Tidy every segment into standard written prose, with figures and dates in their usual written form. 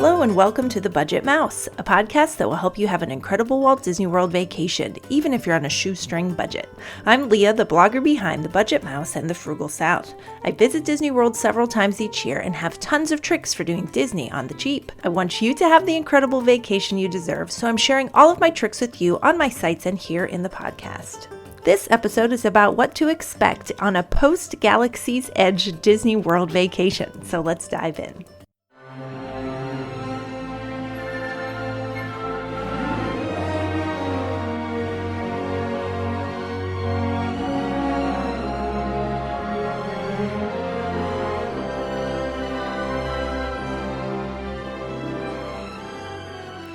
Hello and welcome to The Budget Mouse, a podcast that will help you have an incredible Walt Disney World vacation, even if you're on a shoestring budget. I'm Leah, the blogger behind The Budget Mouse and The Frugal South. I visit Disney World several times each year and have tons of tricks for doing Disney on the cheap. I want you to have the incredible vacation you deserve, so I'm sharing all of my tricks with you on my sites and here in the podcast. This episode is about what to expect on a post-Galaxy's Edge Disney World vacation, so let's dive in.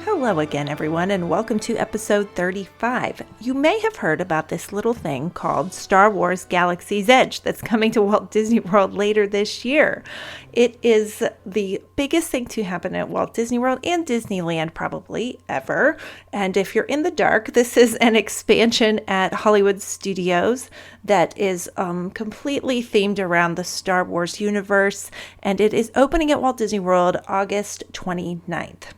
Hello again, everyone, and welcome to episode 35. You may have heard about this little thing called Star Wars Galaxy's Edge that's coming to Walt Disney World later this year. It is the biggest thing to happen at Walt Disney World and Disneyland probably ever. And if you're in the dark, this is an expansion at Hollywood Studios that is completely themed around the Star Wars universe, and it is opening at Walt Disney World August 29th.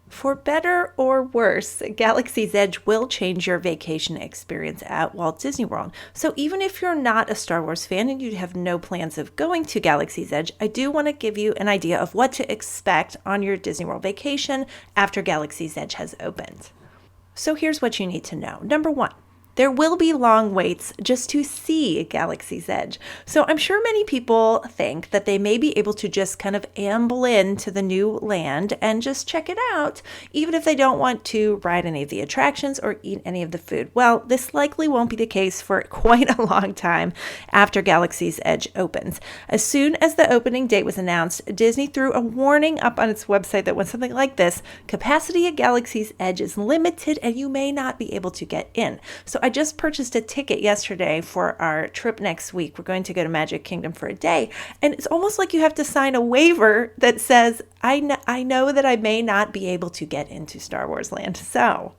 For better or worse, Galaxy's Edge will change your vacation experience at Walt Disney World. So even if you're not a Star Wars fan and you have no plans of going to Galaxy's Edge, I do want to give you an idea of what to expect on your Disney World vacation after Galaxy's Edge has opened. So here's what you need to know. Number one, there will be long waits just to see Galaxy's Edge. So I'm sure many people think that they may be able to just kind of amble into the new land and just check it out, even if they don't want to ride any of the attractions or eat any of the food. Well, this likely won't be the case for quite a long time after Galaxy's Edge opens. As soon as the opening date was announced, Disney threw a warning up on its website that went something like this: capacity at Galaxy's Edge is limited and you may not be able to get in. So I just purchased a ticket yesterday for our trip next week. We're going to go to Magic Kingdom for a day, and it's almost like you have to sign a waiver that says, I know that I may not be able to get into Star Wars Land. So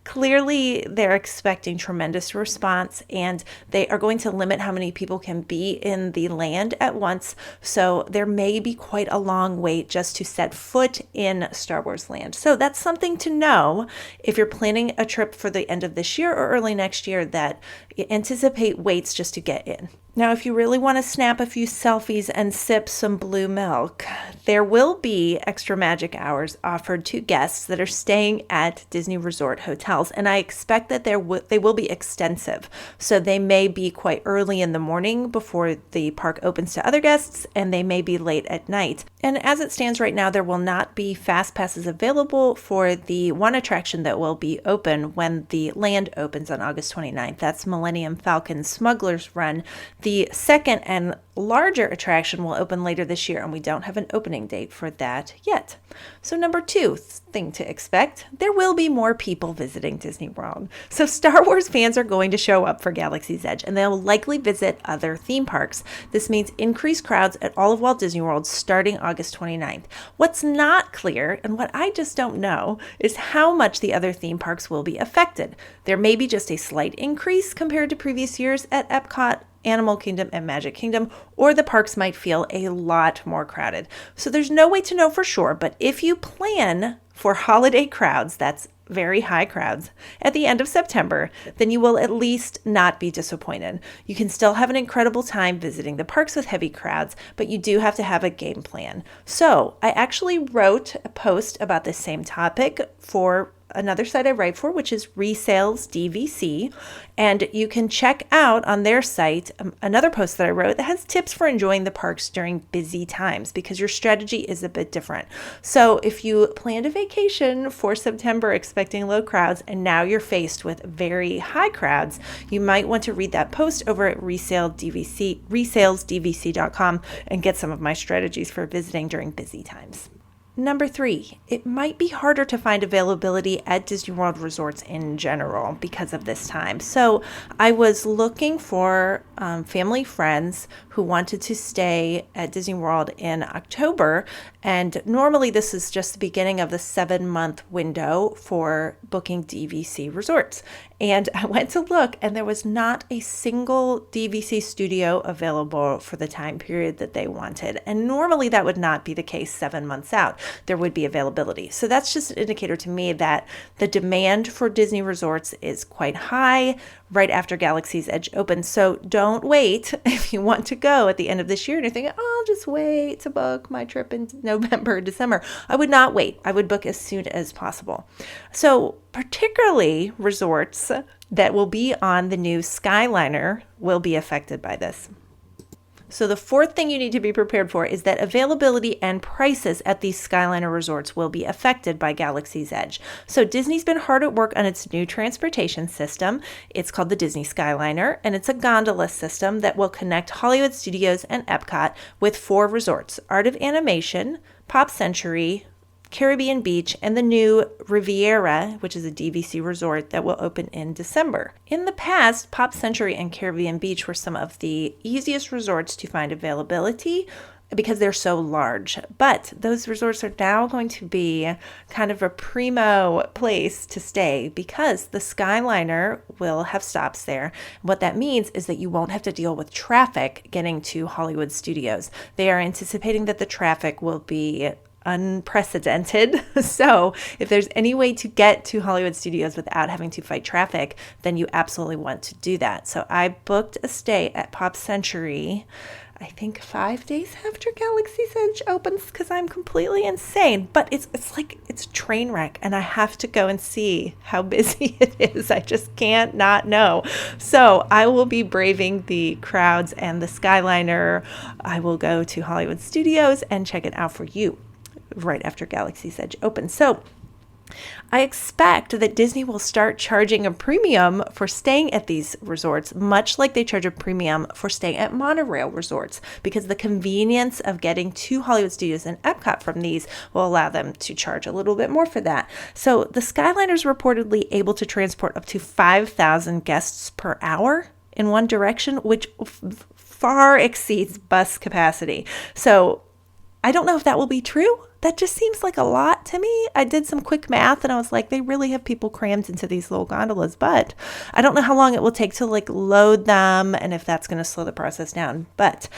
clearly they're expecting tremendous response, and they are going to limit how many people can be in the land at once. So there may be quite a long wait just to set foot in Star Wars Land. So that's something to know if you're planning a trip for the end of this year or early next year, that you anticipate waits just to get in. Now, if you really want to snap a few selfies and sip some blue milk, there will be extra magic hours offered to guests that are staying at Disney Resort hotels, and I expect that they will be extensive. So they may be quite early in the morning before the park opens to other guests, and they may be late at night. And as it stands right now, there will not be fast passes available for the one attraction that will be open when the land opens on August 29th. That's Millennium Falcon Smuggler's Run. The second and larger attraction will open later this year, and we don't have an opening date for that yet. So number two thing to expect, there will be more people visiting Disney World. So Star Wars fans are going to show up for Galaxy's Edge, and they'll likely visit other theme parks. This means increased crowds at all of Walt Disney World starting August 29th. What's not clear, and what I just don't know, is how much the other theme parks will be affected. There may be just a slight increase compared to previous years at Epcot, Animal Kingdom, and Magic Kingdom, or the parks might feel a lot more crowded. So there's no way to know for sure, but if you plan for holiday crowds, that's very high crowds, at the end of September, then you will at least not be disappointed. You can still have an incredible time visiting the parks with heavy crowds, but you do have to have a game plan. So I actually wrote a post about this same topic for another site I write for, which is Resales DVC, and you can check out on their site another post that I wrote that has tips for enjoying the parks during busy times, because your strategy is a bit different. So if you planned a vacation for September expecting low crowds and now you're faced with very high crowds, you might want to read that post over at resalesdvc.com and get some of my strategies for visiting during busy times. Number three, it might be harder to find availability at Disney World resorts in general because of this time. So I was looking for family friends who wanted to stay at Disney World in October. And normally this is just the beginning of the 7-month window for booking DVC resorts. And I went to look, and there was not a single DVC studio available for the time period that they wanted. And normally that would not be the case 7 months out. There would be availability. So that's just an indicator to me that the demand for Disney resorts is quite high right after Galaxy's Edge opens. So don't wait if you want to go at the end of this year and you're thinking, oh, I'll just wait to book my trip in November, December. I would not wait. I would book as soon as possible. So particularly resorts that will be on the new Skyliner will be affected by this. So the fourth thing you need to be prepared for is that availability and prices at these Skyliner resorts will be affected by Galaxy's Edge. So Disney's been hard at work on its new transportation system. It's called the Disney Skyliner, and it's a gondola system that will connect Hollywood Studios and Epcot with 4 resorts: Art of Animation, Pop Century, Caribbean Beach, and the new Riviera, which is a DVC resort that will open in December. In the past, Pop Century and Caribbean Beach were some of the easiest resorts to find availability because they're so large. But those resorts are now going to be kind of a primo place to stay because the Skyliner will have stops there. What that means is that you won't have to deal with traffic getting to Hollywood Studios. They are anticipating that the traffic will be unprecedented. So if there's any way to get to Hollywood Studios without having to fight traffic, then you absolutely want to do that. So I booked a stay at Pop Century, I think 5 days after Galaxy's Edge opens, because I'm completely insane. But it's a train wreck, and I have to go and see how busy it is. I just can't not know. So I will be braving the crowds and the Skyliner. I will go to Hollywood Studios and check it out for you right after Galaxy's Edge opens. So I expect that Disney will start charging a premium for staying at these resorts, much like they charge a premium for staying at monorail resorts, because the convenience of getting to Hollywood Studios and Epcot from these will allow them to charge a little bit more for that. So the Skyliner is reportedly able to transport up to 5,000 guests per hour in one direction, which far exceeds bus capacity. So I don't know if that will be true. That just seems like a lot to me. I did some quick math and I was like, they really have people crammed into these little gondolas, but I don't know how long it will take to load them and if that's going to slow the process down. But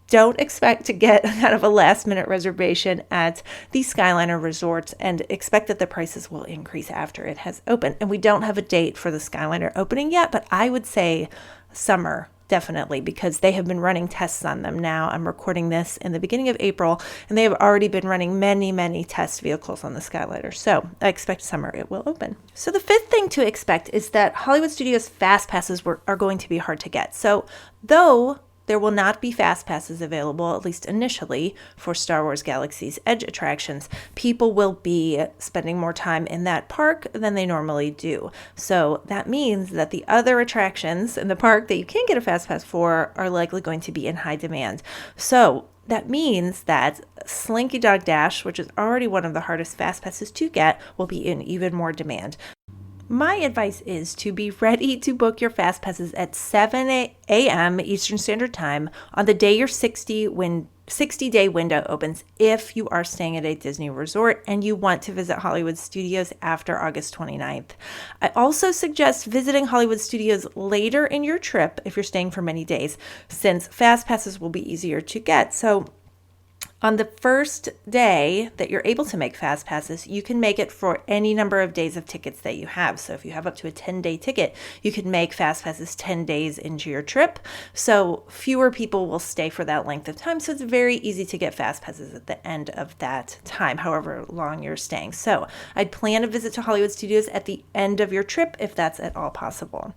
don't expect to get kind of a last minute reservation at the Skyliner resorts and expect that the prices will increase after it has opened. And we don't have a date for the Skyliner opening yet, but I would say summer. Definitely, because they have been running tests on them now. I'm recording this in the beginning of April, and they have already been running many test vehicles on the Skyliner. So I expect summer it will open. So the fifth thing to expect is that Hollywood Studios Fast Passes are going to be hard to get. So though there will not be Fast Passes available, at least initially, for Star Wars Galaxy's Edge attractions, people will be spending more time in that park than they normally do. So that means that the other attractions in the park that you can get a Fast Pass for are likely going to be in high demand. So that means that Slinky Dog Dash, which is already one of the hardest Fast Passes to get, will be in even more demand. My advice is to be ready to book your Fast Passes at 7 a.m. Eastern Standard Time on the day your 60-day window opens if you are staying at a Disney resort and you want to visit Hollywood Studios after August 29th. I also suggest visiting Hollywood Studios later in your trip if you're staying for many days, since Fast Passes will be easier to get. So on the first day that you're able to make Fast Passes, you can make it for any number of days of tickets that you have. So if you have up to a 10-day ticket, you can make Fast Passes 10 days into your trip. So fewer people will stay for that length of time. So it's very easy to get Fast Passes at the end of that time, however long you're staying. So I'd plan a visit to Hollywood Studios at the end of your trip if that's at all possible.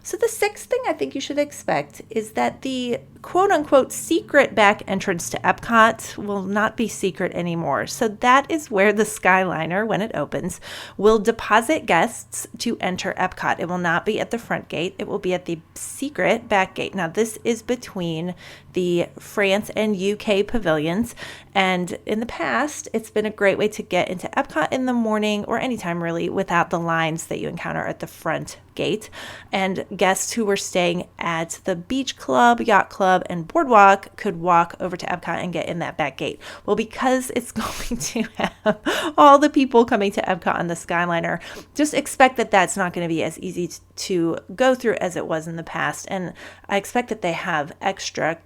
So the sixth thing I think you should expect is that the quote-unquote secret back entrance to Epcot will not be secret anymore. So that is where the Skyliner, when it opens, will deposit guests to enter Epcot. It will not be at the front gate. It will be at the secret back gate. Now, this is between the France and UK pavilions. And in the past, it's been a great way to get into Epcot in the morning or anytime really without the lines that you encounter at the front gate, and guests who were staying at the beach club, yacht club, and boardwalk could walk over to Epcot and get in that back gate. Well, because it's going to have all the people coming to Epcot on the Skyliner, just expect that that's not going to be as easy to go through as it was in the past. And I expect that they have extra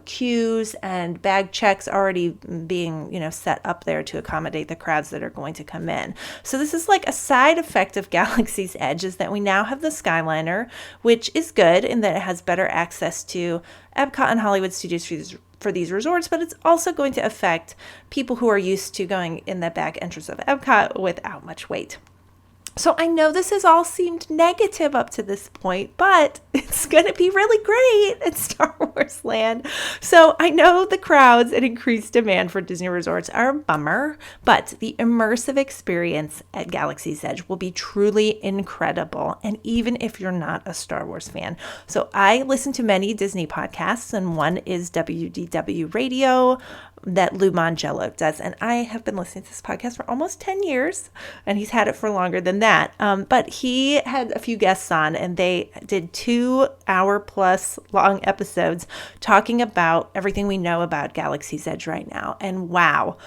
queues and bag checks already being, set up there to accommodate the crowds that are going to come in. So this is like a side effect of Galaxy's Edge, is that we now have the Skyliner, which is good in that it has better access to Epcot and Hollywood Studios for these resorts, but it's also going to affect people who are used to going in the back entrance of Epcot without much wait. So I know this has all seemed negative up to this point, but it's going to be really great at Star Wars Land. So I know the crowds and increased demand for Disney resorts are a bummer, but the immersive experience at Galaxy's Edge will be truly incredible. And even if you're not a Star Wars fan. So I listen to many Disney podcasts, and one is WDW Radio that Lou Mangello does. And I have been listening to this podcast for almost 10 years, and he's had it for longer than that. But he had a few guests on, and they did 2-hour-plus long episodes talking about everything we know about Galaxy's Edge right now. And wow,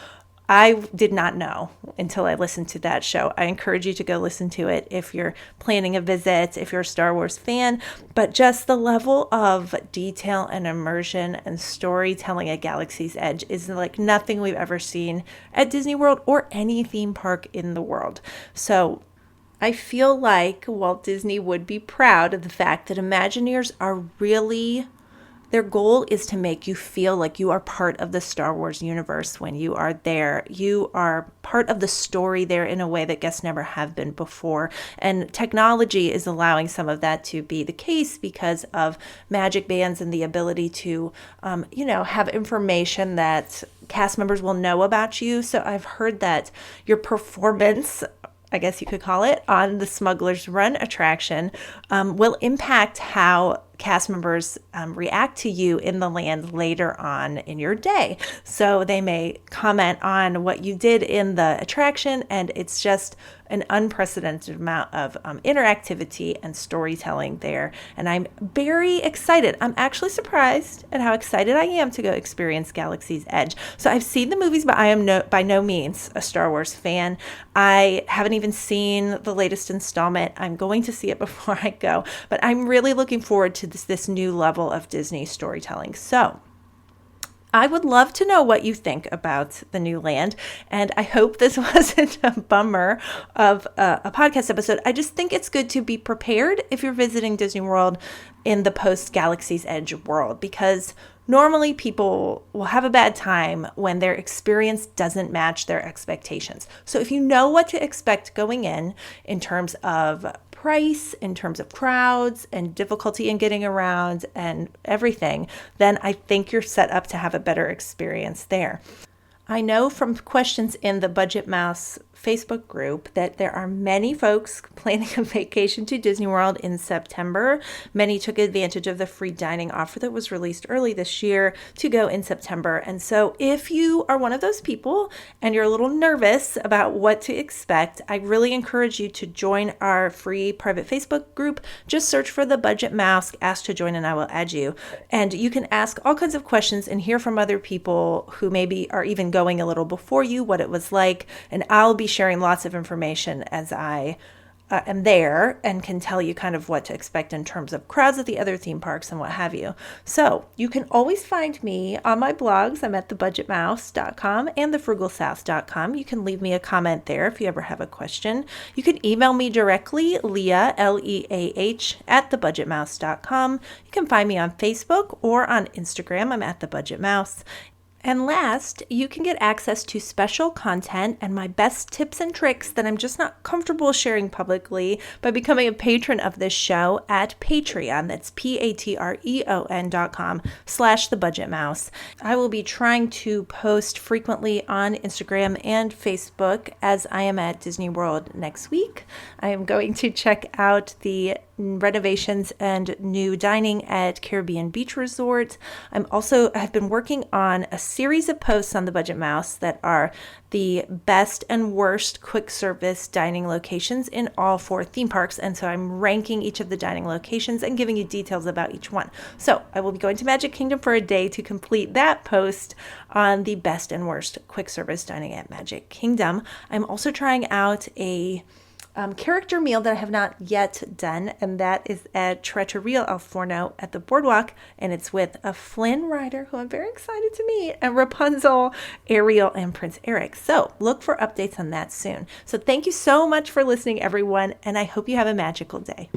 I did not know until I listened to that show. I encourage you to go listen to it if you're planning a visit, if you're a Star Wars fan. But just the level of detail and immersion and storytelling at Galaxy's Edge is like nothing we've ever seen at Disney World or any theme park in the world. So I feel like Walt Disney would be proud of the fact that Imagineers are really... Their goal is to make you feel like you are part of the Star Wars universe when you are there. You are part of the story there in a way that guests never have been before. And technology is allowing some of that to be the case because of magic bands and the ability to, have information that cast members will know about you. So I've heard that your performance, I guess you could call it, on the Smuggler's Run attraction will impact how cast members react to you in the land later on in your day. So they may comment on what you did in the attraction, and it's just an unprecedented amount of interactivity and storytelling there. And I'm very excited. I'm actually surprised at how excited I am to go experience Galaxy's Edge. So I've seen the movies, but I am by no means a Star Wars fan. I haven't even seen the latest installment. I'm going to see it before I go, but I'm really looking forward to this new level of Disney storytelling. So I would love to know what you think about the new land, and I hope this wasn't a bummer of a podcast episode. I just think it's good to be prepared if you're visiting Disney World in the post-Galaxy's Edge world, because normally people will have a bad time when their experience doesn't match their expectations. So if you know what to expect going in terms of price, in terms of crowds and difficulty in getting around and everything, then I think you're set up to have a better experience there. I know from questions in the Budget Mouse Facebook group that there are many folks planning a vacation to Disney World in September. Many took advantage of the free dining offer that was released early this year to go in September. And so if you are one of those people and you're a little nervous about what to expect, I really encourage you to join our free private Facebook group. Just search for the Budget Mouse, ask to join, and I will add you. And you can ask all kinds of questions and hear from other people who maybe are even going a little before you, what it was like. And I'll be sharing lots of information as I am there and can tell you kind of what to expect in terms of crowds at the other theme parks and what have you. So you can always find me on my blogs. I'm at thebudgetmouse.com and thefrugalsouth.com. You can leave me a comment there if you ever have a question. You can email me directly, Leah, Leah, at thebudgetmouse.com. You can find me on Facebook or on Instagram. I'm at thebudgetmouse. And last, you can get access to special content and my best tips and tricks that I'm just not comfortable sharing publicly by becoming a patron of this show at Patreon. That's patreon.com/thebudgetmouse. I will be trying to post frequently on Instagram and Facebook as I am at Disney World next week. I am going to check out the renovations and new dining at Caribbean Beach Resort. I've been working on a series of posts on the Budget Mouse that are the best and worst quick service dining locations in all 4 theme parks. And so I'm ranking each of the dining locations and giving you details about each one. So I will be going to Magic Kingdom for a day to complete that post on the best and worst quick service dining at Magic Kingdom. I'm also trying out a character meal that I have not yet done, and that is at Trattoria El Forno at the Boardwalk, and it's with a Flynn Rider, who I'm very excited to meet, and Rapunzel, Ariel, and Prince Eric. So look for updates on that soon. So thank you so much for listening, everyone, and I hope you have a magical day.